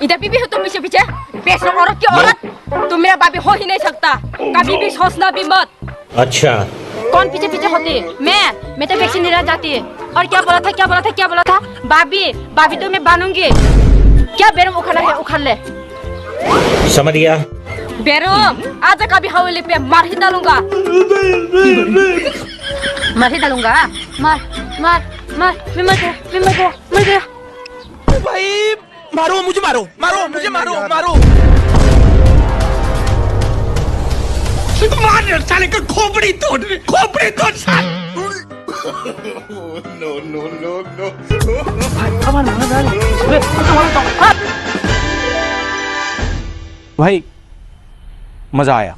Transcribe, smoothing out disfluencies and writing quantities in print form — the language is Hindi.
इधर बीबी हो तुम पीछे पीछे बेशरम औरत की औरत तुम मेरा बाबी हो ही नहीं सकता कभी भी सोचना भी मत। अच्छा कौन पीछे पीछे होती मैं तो वैक्सीन लेना जाती और क्या बोला था बाबी तो मैं बानूंगी क्या बेरम उखाड़ा है उखाड़ ले समझ गया बेरम आज कभी हवेली पे मार ही डालूंगा मार मैं मर गया भाई मारो मुझे मारो मार साले का खोपड़ी तोड़ साल नो भाई मजा आया।